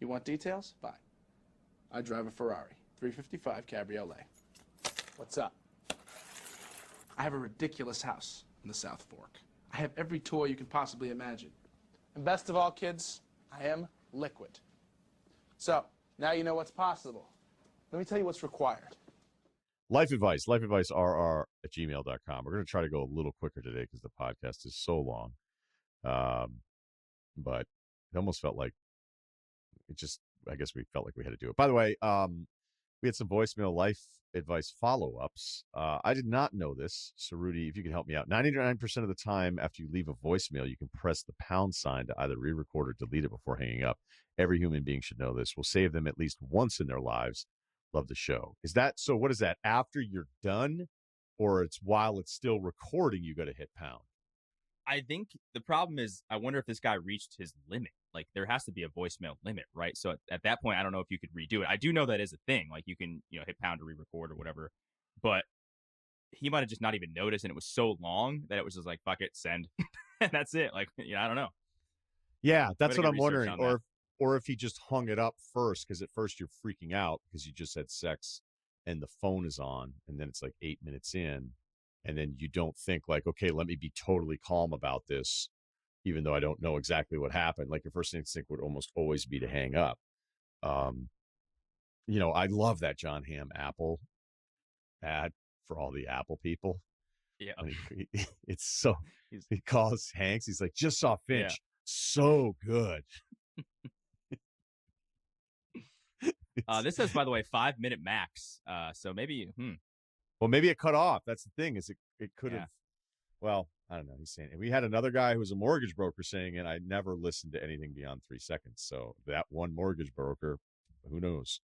You want details? Fine. I drive a Ferrari, 355 Cabriolet. What's up? I have a ridiculous house in the South Fork. I have every toy you can possibly imagine. And best of all, kids, I am liquid. So, now you know what's possible. Let me tell you what's required. Life advice, lifeadvicerr@gmail.com. We're going to try to go a little quicker today because the podcast is so long. But it almost felt like I guess we felt like we had to do it. By the way, we had some voicemail life advice follow-ups. I did not know this. So, Rudy, if you can help me out. 99% of the time after you leave a voicemail, you can press the pound sign to either re-record or delete it before hanging up. Every human being should know this. We'll save them at least once in their lives. Love the show. Is that so? What is that? After you're done, or it's while it's still recording, you got to hit pound? I think the problem is, I wonder if this guy reached his limit. Like, there has to be a voicemail limit, right? So at that point, I don't know if you could redo it. I do know that is a thing. Like, you can, hit pound to re-record or whatever. But he might have just not even noticed, and it was so long that it was just like, fuck it, send. And that's it. Like, I don't know. Yeah, that's what I'm wondering. Or if he just hung it up first, because at first you're freaking out because you just had sex and the phone is on, and then it's like 8 minutes in, and then you don't think like, okay, let me be totally calm about this, even though I don't know exactly what happened. Like, your first instinct would almost always be to hang up. I love that John Hamm Apple ad for all the Apple people. Yeah. It's so, he calls Hanks. He's like, just saw Finch. Yeah. So good. This says, by the way, 5-minute max. So maybe, Well, maybe it cut off. That's the thing, is it could have. Well, I don't know. He's saying it. We had another guy who was a mortgage broker saying, and I never listened to anything beyond 3 seconds. So that one mortgage broker, who knows?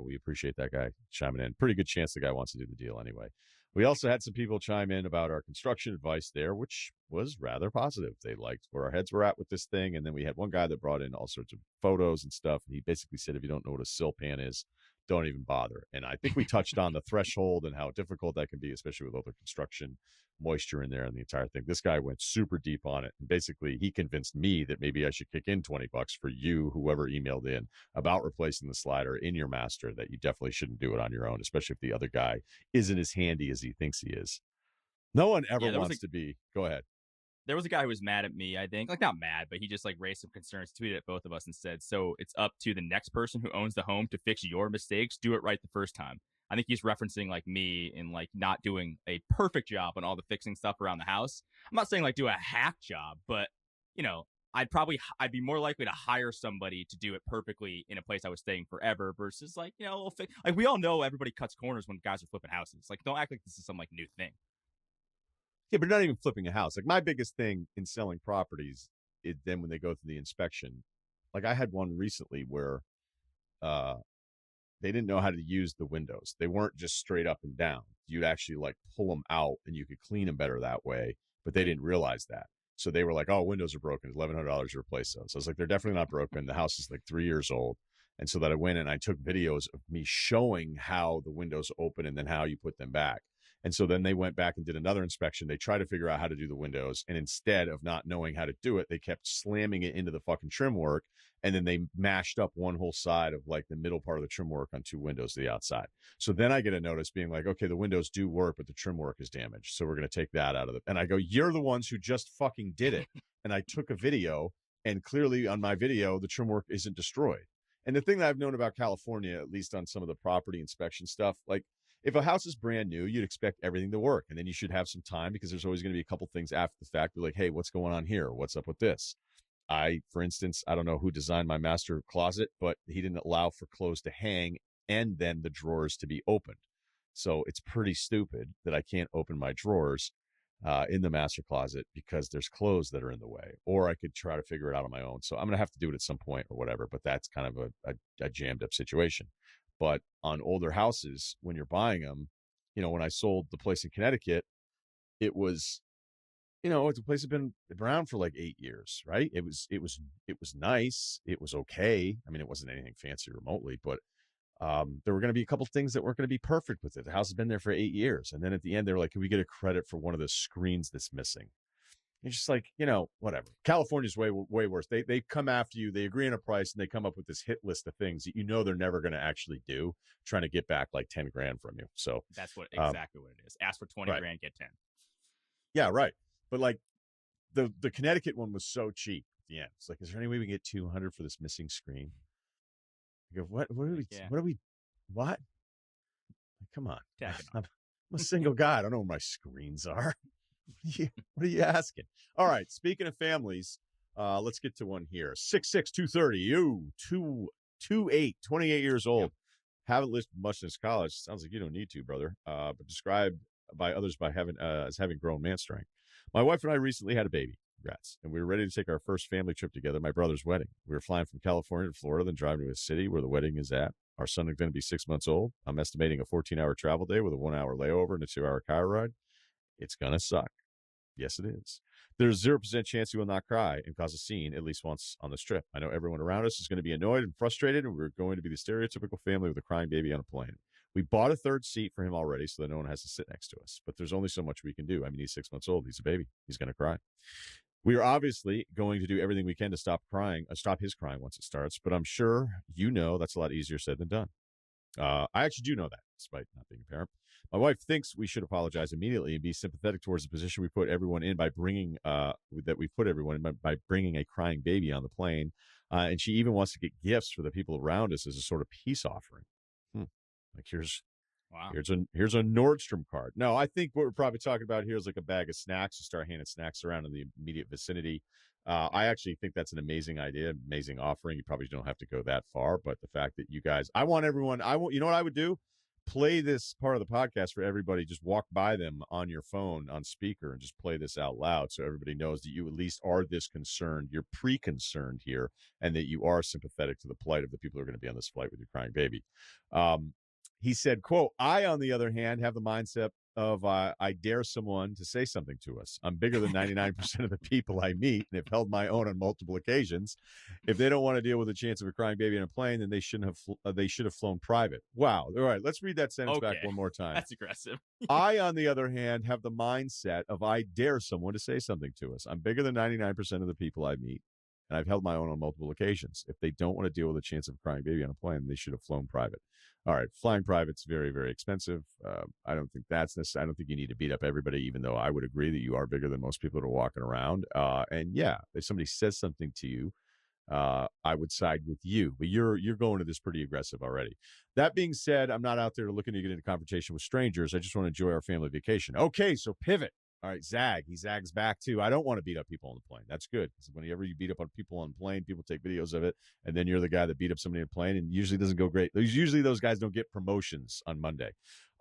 We appreciate that guy chiming in. Pretty good chance the guy wants to do the deal anyway. We also had some people chime in about our construction advice there, which was rather positive. They liked where our heads were at with this thing. And then we had one guy that brought in all sorts of photos and stuff. And he basically said, if you don't know what a sill pan is, don't even bother. And I think we touched on the threshold and how difficult that can be, especially with all the construction moisture in there and the entire thing. This guy went super deep on it. And basically, he convinced me that maybe I should kick in $20 for you, whoever emailed in about replacing the slider in your master, that you definitely shouldn't do it on your own, especially if the other guy isn't as handy as he thinks he is. No one ever wants to be. Go ahead. There was a guy who was mad at me, I think. Like, not mad, but he just raised some concerns, tweeted at both of us and said, so it's up to the next person who owns the home to fix your mistakes. Do it right the first time. I think he's referencing me and not doing a perfect job on all the fixing stuff around the house. I'm not saying do a hack job, but I'd be more likely to hire somebody to do it perfectly in a place I was staying forever versus we all know everybody cuts corners when guys are flipping houses. Don't act like this is some new thing. Yeah, but not even flipping a house. My biggest thing in selling properties is then when they go through the inspection. I had one recently where they didn't know how to use the windows. They weren't just straight up and down. You'd actually pull them out and you could clean them better that way, but they didn't realize that. So they were like, oh, windows are broken. It's $1,100 to replace those. So I was like, they're definitely not broken. The house is 3 years old. And so that I went and I took videos of me showing how the windows open and then how you put them back. And so then they went back and did another inspection. They tried to figure out how to do the windows. And instead of not knowing how to do it, they kept slamming it into the fucking trim work. And then they mashed up one whole side of the middle part of the trim work on 2 windows to the outside. So then I get a notice being okay, the windows do work, but the trim work is damaged. So we're going to take that out of it. And I go, you're the ones who just fucking did it. And I took a video, and clearly on my video, the trim work isn't destroyed. And the thing that I've known about California, at least on some of the property inspection stuff, if a house is brand new, you'd expect everything to work. And then you should have some time because there's always going to be a couple things after the fact. Be hey, what's going on here? What's up with this? For instance, I don't know who designed my master closet, but he didn't allow for clothes to hang and then the drawers to be opened. So it's pretty stupid that I can't open my drawers in the master closet because there's clothes that are in the way, or I could try to figure it out on my own. So I'm going to have to do it at some point or whatever, but that's kind of a jammed up situation. But on older houses, when you're buying them, when I sold the place in Connecticut, it was, the place had been around for 8 years, right? It was nice. It was okay. I mean, it wasn't anything fancy remotely, but there were going to be a couple things that weren't going to be perfect with it. The house has been there for 8 years. And then at the end, they were like, can we get a credit for one of the screens that's missing? It's just like, whatever. California's way worse. They come after you, they agree on a price, and they come up with this hit list of things that they're never going to actually do, trying to get back like 10 grand from you. So That's exactly what it is. Ask for 20 right. grand, get 10. Yeah, right. But like the Connecticut one was so cheap at the end. It's like, is there any way we can get 200 for this missing screen? I go, what are we, what? Come on. I'm a single guy. I don't know where my screens are. What are you asking? All right. Speaking of families, let's get to one here. 6'6", 230. You, 28 years old. Yep. Haven't lived much since college. Sounds like you don't need to, brother. But described by others as having grown man strength. My wife and I recently had a baby. Congrats. And we were ready to take our first family trip together, my brother's wedding. We were flying from California to Florida, then driving to a city where the wedding is at. Our son is going to be 6 months old. I'm estimating a 14-hour travel day with a 1-hour layover and a 2-hour car ride. It's going to suck. Yes, it is. There's 0% chance he will not cry and cause a scene at least once on this trip. I know everyone around us is going to be annoyed and frustrated, and we're going to be the stereotypical family with a crying baby on a plane. We bought a third seat for him already so that no one has to sit next to us. But there's only so much we can do. I mean, he's 6 months old. He's a baby. He's going to cry. We are obviously going to do everything we can to stop his crying once it starts. But I'm sure that's a lot easier said than done. I actually do know that, despite not being a parent. My wife thinks we should apologize immediately and be sympathetic towards the position we put everyone in by bringing by bringing a crying baby on the plane, and she even wants to get gifts for the people around us as a sort of peace offering. Like here's a Nordstrom card. No, I think what we're probably talking about here is like a bag of snacks. You start handing snacks around in the immediate vicinity. I actually think that's an amazing idea, amazing offering. You probably don't have to go that far, but the fact that you guys, you know what I would do? Play this part of the podcast for everybody. Just walk by them on your phone on speaker and just play this out loud so everybody knows that you at least are this concerned. You're pre-concerned here and that you are sympathetic to the plight of the people who are going to be on this flight with your crying baby. He said, quote, I, on the other hand, have the mindset of I dare someone to say something to us. I'm bigger than 99% of the people I meet and have held my own on multiple occasions. If they don't want to deal with the chance of a crying baby in a plane, then they should have flown private. Wow. All right, let's read that sentence back one more time. That's aggressive. I, on the other hand, have the mindset of I dare someone to say something to us. I'm bigger than 99% of the people I meet, and I've held my own on multiple occasions. If they don't want to deal with the chance of a crying baby on a plane, they should have flown private. All right, flying private's very, very expensive. I don't think that's necessary. I don't think you need to beat up everybody, even though I would agree that you are bigger than most people that are walking around. And yeah, if somebody says something to you, I would side with you. But you're going to this pretty aggressive already. That being said, I'm not out there looking to get into confrontation with strangers. I just want to enjoy our family vacation. Okay, so pivot. All right, Zag. He zags back too. I don't want to beat up people on the plane. That's good. Because whenever you beat up on people on the plane, people take videos of it, and then you're the guy that beat up somebody on the plane, and usually doesn't go great. Usually those guys don't get promotions on Monday.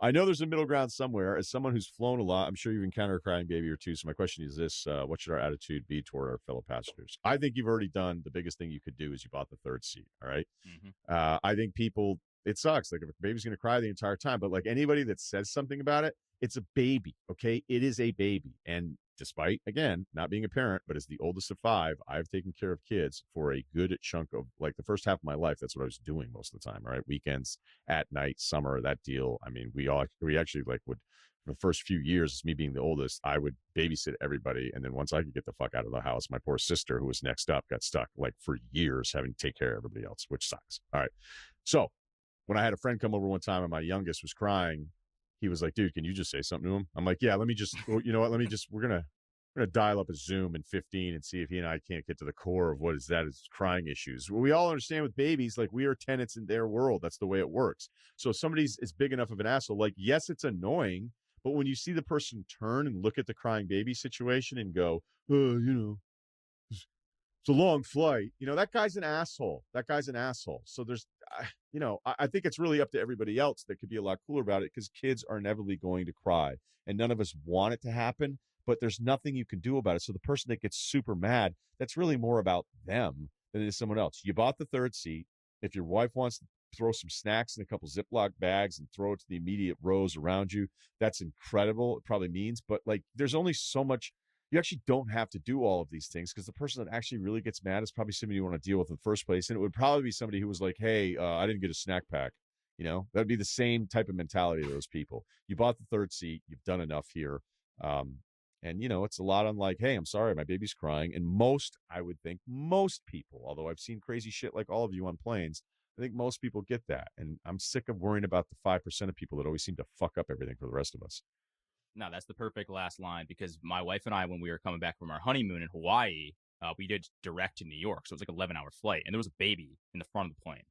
I know there's a middle ground somewhere. As someone who's flown a lot, I'm sure you've encountered a crying baby or two. So my question is this: what should our attitude be toward our fellow passengers? I think you've already done the biggest thing you could do is you bought the third seat. All right. Mm-hmm. I think people. It sucks. Like if a baby's going to cry the entire time, but like anybody that says something about it, it's a baby. Okay. It is a baby. And despite, again, not being a parent, but as the oldest of 5, I've taken care of kids for a good chunk of like the first half of my life. That's what I was doing most of the time. All right. Weekends, at night, summer, that deal. I mean, we actually like would, for the first few years, me being the oldest, I would babysit everybody. And then once I could get the fuck out of the house, my poor sister, who was next up, got stuck like for years having to take care of everybody else, which sucks. All right. So when I had a friend come over one time and my youngest was crying, he was like, dude, can you just say something to him? I'm like, yeah, let me just, you know what? We're going to dial up a Zoom in 15 and see if he and I can't get to the core of what is crying issues. We all understand with babies, like we are tenants in their world. That's the way it works. So if somebody's is big enough of an asshole, like, yes, it's annoying, but when you see the person turn and look at the crying baby situation and go, it's a long flight. That guy's an asshole. So there's, I think it's really up to everybody else that could be a lot cooler about it because kids are inevitably going to cry and none of us want it to happen, but there's nothing you can do about it. So the person that gets super mad, that's really more about them than it is someone else. You bought the third seat. If your wife wants to throw some snacks in a couple Ziploc bags and throw it to the immediate rows around you, that's incredible. It probably means, but like, there's only so much. You actually don't have to do all of these things because the person that actually really gets mad is probably somebody you want to deal with in the first place. And it would probably be somebody who was like, hey, I didn't get a snack pack. That'd be the same type of mentality of those people. You bought the third seat. You've done enough here. And, it's a lot on like, hey, I'm sorry, my baby's crying. And I would think most people, although I've seen crazy shit like all of you on planes, I think most people get that. And I'm sick of worrying about the 5% of people that always seem to fuck up everything for the rest of us. No, that's the perfect last line because my wife and I, when we were coming back from our honeymoon in Hawaii, we did direct to New York. So it was like an 11-hour flight. And there was a baby in the front of the plane.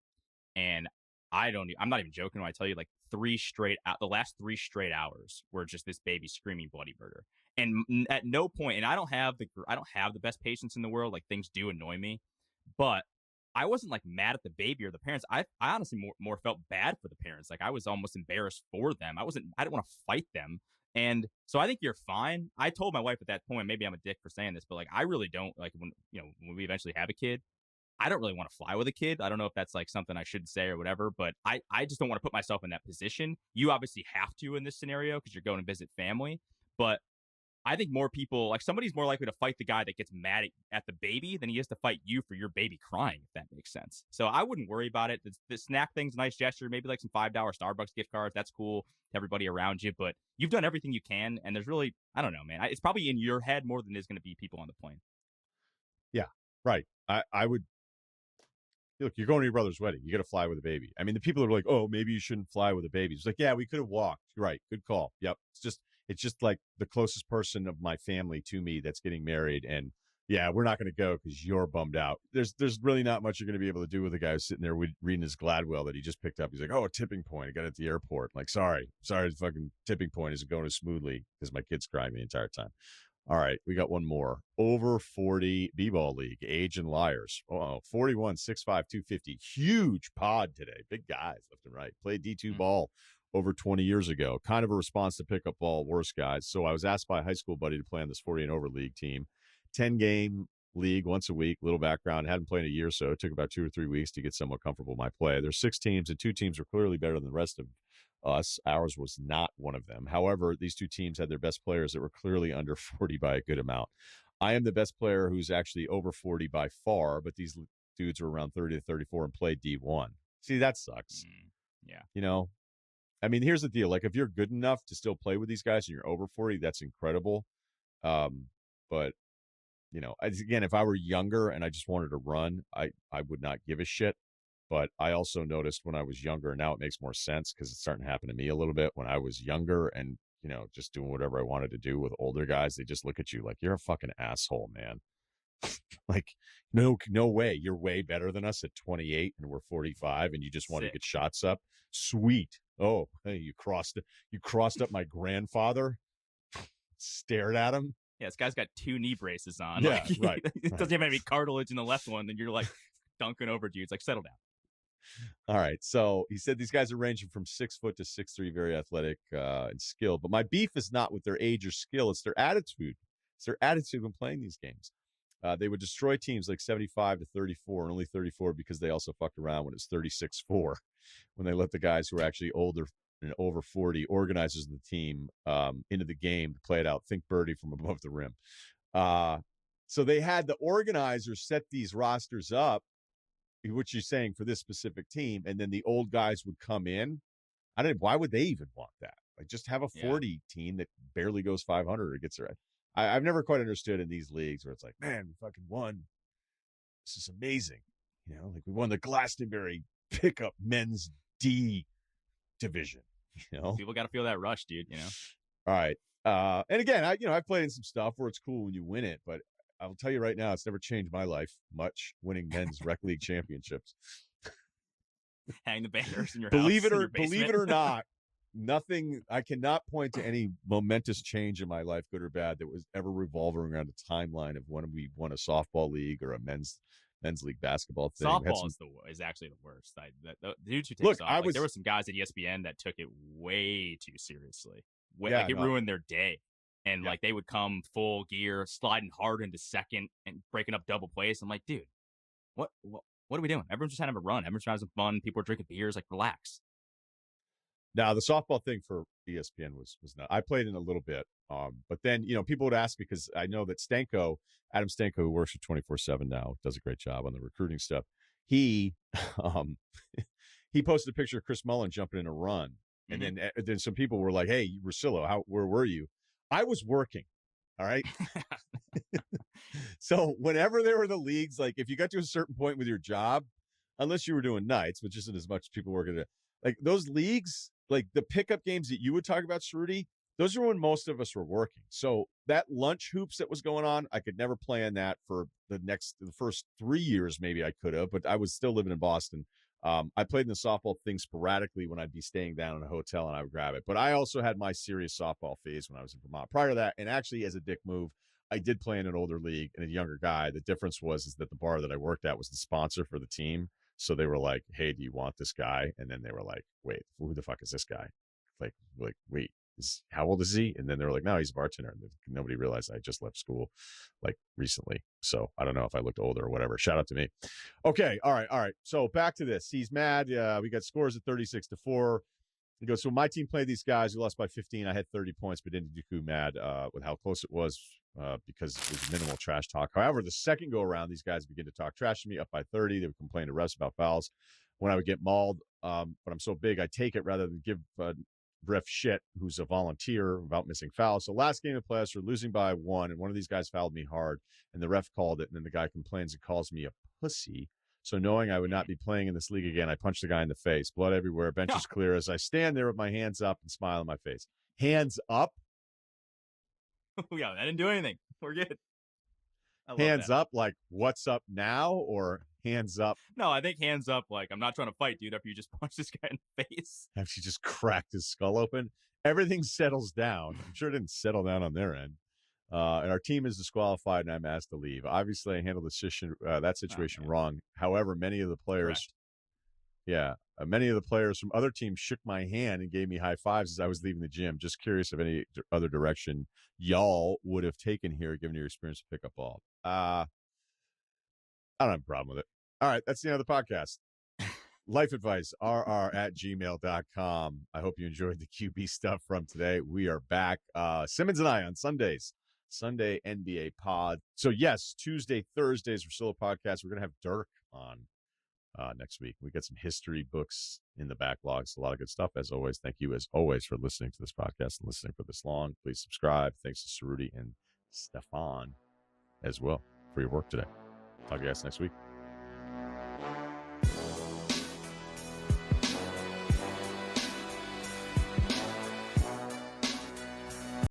And I'm not even joking when I tell you like the last 3 straight hours were just this baby screaming bloody murder. And at no point, and I don't have the best patience in the world. Like things do annoy me, but I wasn't like mad at the baby or the parents. I honestly more felt bad for the parents. Like I was almost embarrassed for them. I didn't want to fight them. And so I think you're fine. I told my wife at that point, maybe I'm a dick for saying this, but like I really don't like when we eventually have a kid, I don't really want to fly with a kid. I don't know if that's like something I should say or whatever, but I just don't want to put myself in that position. You obviously have to in this scenario because you're going to visit family. But I think more people, like somebody's more likely to fight the guy that gets mad at the baby than he is to fight you for your baby crying, if that makes sense. So I wouldn't worry about it. The snack thing's a nice gesture, maybe like some $5 Starbucks gift cards. That's cool to everybody around you, but you've done everything you can. And there's really, I don't know, man. It's probably in your head more than there's going to be people on the plane. Yeah, right. I would. Look, you're going to your brother's wedding. You got to fly with a baby. I mean, the people are like, "Oh, maybe you shouldn't fly with a baby." It's like, yeah, we could have walked. Right, good call. Yep. It's just like the closest person of my family to me that's getting married, and yeah, we're not going to go because you're bummed out. There's really not much you're going to be able to do with a guy who's sitting there reading his Gladwell that he just picked up. He's like, "Oh, a tipping point. I got it at the airport." Like, sorry, the fucking tipping point isn't going as smoothly because my kid's crying the entire time. All right, we got one more. Over 40 B-ball league, age and liars. 41, 6'5", 250. Huge pod today. Big guys left and right. Played D2 ball over 20 years ago. Kind of a response to pick up ball, worse guys. So I was asked by a high school buddy to play on this 40 and over league team. 10-game league once a week. Little background. Hadn't played in a year, so it took about 2 or 3 weeks to get somewhat comfortable with my play. There's 6 teams, and 2 teams were clearly better than the rest of us. Ours was not one of them. However, these 2 teams had their best players that were clearly under 40 by a good amount. I am the best player who's actually over 40 by far, but these dudes are around 30 to 34 and played D1. See, that sucks. Yeah. I mean, here's the deal. Like, if you're good enough to still play with these guys and you're over 40, that's incredible. But, again, if I were younger and I just wanted to run, I would not give a shit. But I also noticed when I was younger, and now it makes more sense because it's starting to happen to me a little bit. When I was younger and, just doing whatever I wanted to do with older guys, they just look at you like, you're a fucking asshole, man. Like, no way. You're way better than us at 28 and we're 45 and you just want to get shots up. Sweet. Oh, hey, you crossed up my grandfather, stared at him. Yeah, this guy's got 2 knee braces on. Yeah, like, right. It doesn't have any cartilage in the left one, and you're like dunking over dudes. Like, settle down. All right. So he said these guys are ranging from 6 foot to 6'3", very athletic and skilled. But my beef is not with their age or skill. It's their attitude. It's their attitude when playing these games. They would destroy teams like 75 to 34 and only 34 because they also fucked around when it's 36-4, when they let the guys who are actually older and over 40 organizers of the team into the game to play it out. Think birdie from above the rim. So they had the organizers set these rosters up, which you're saying for this specific team, and then the old guys would come in. Why would they even want that? Like, just have a 40 team that barely goes 500 or gets there. I've never quite understood in these leagues where it's like, man, we fucking won. This is amazing. Like we won the Glastonbury pickup men's D division. People got to feel that rush, dude. All right. And again, I've played in some stuff where it's cool when you win it, but I'll tell you right now, it's never changed my life much winning men's rec league championships. Hang the banners in your believe house. Believe it or not, nothing. I cannot point to any momentous change in my life, good or bad, that was ever revolving around a timeline of when we won a softball league or a men's league basketball thing. Softball is actually the worst. The dudes who take softball, there were some guys at ESPN that took it way too seriously. It ruined their day. And like they would come full gear, sliding hard into second and breaking up double plays. I'm like, dude, what are we doing? Everyone's just having a run. Everyone's having some fun. People are drinking beers. Like, relax. Now, the softball thing for ESPN was not. I played in a little bit, but then people would ask because I know that Adam Stanko, who works for 24/7 now, does a great job on the recruiting stuff. He he posted a picture of Chris Mullen jumping in a run, and then some people were like, "Hey, Russillo, where were you?" I was working. All right. So whenever there were the leagues, like if you got to a certain point with your job, unless you were doing nights, which isn't as much people working it, like those leagues, like the pickup games that you would talk about, Cerruti, those are when most of us were working. So that lunch hoops that was going on, I could never play in that for the first 3 years. Maybe I could have, but I was still living in Boston. I played in the softball thing sporadically when I'd be staying down in a hotel and I would grab it. But I also had my serious softball phase when I was in Vermont. Prior to that, and actually as a dick move, I did play in an older league and a younger guy. The difference is that the bar that I worked at was the sponsor for the team. So they were like, "Hey, do you want this guy?" And then they were like, "Wait, who the fuck is this guy?" Like, wait, how old is he? And then they were like, "No, he's a bartender." And nobody realized I just left school like recently. So I don't know if I looked older or whatever. Shout out to me. Okay, all right. So back to this. He's mad. We got scores at 36-4. He goes, so my team played these guys. We lost by 15. I had 30 points, but didn't do mad with how close it was because it was minimal trash talk. However, the second go around, these guys begin to talk trash to me up by 30. They would complain to refs about fouls when I would get mauled. But I'm so big, I take it rather than give ref shit, who's a volunteer, about missing fouls. So last game of playoffs, we're losing by 1, and one of these guys fouled me hard, and the ref called it, and then the guy complains and calls me a pussy. So knowing I would not be playing in this league again, I punched the guy in the face. Blood everywhere. Bench is clear as I stand there with my hands up and smile on my face. Hands up? Yeah, I didn't do anything. We're good. Hands up like, what's up now? Or hands up? No, I think hands up like, I'm not trying to fight, dude, after you just punched this guy in the face. After you just cracked his skull open? Everything settles down. I'm sure it didn't settle down on their end. And our team is disqualified, and I'm asked to leave. Obviously, I handled that situation wrong. However, many of the players, many of the players from other teams shook my hand and gave me high fives as I was leaving the gym. Just curious of any other direction y'all would have taken here, given your experience to pick up ball. I don't have a problem with it. All right, that's the end of the podcast. Life advice, rr@gmail.com. I hope you enjoyed the QB stuff from today. We are back. Simmons and I on Sundays. Sunday NBA pod. So yes, Tuesday, Thursdays, Russillo podcast. We're going to have Dirk on next week. We got some history books in the backlogs. A lot of good stuff. As always, thank you as always for listening to this podcast and listening for this long. Please subscribe. Thanks to Cerruti and Stefan as well for your work today. Talk to you guys next week.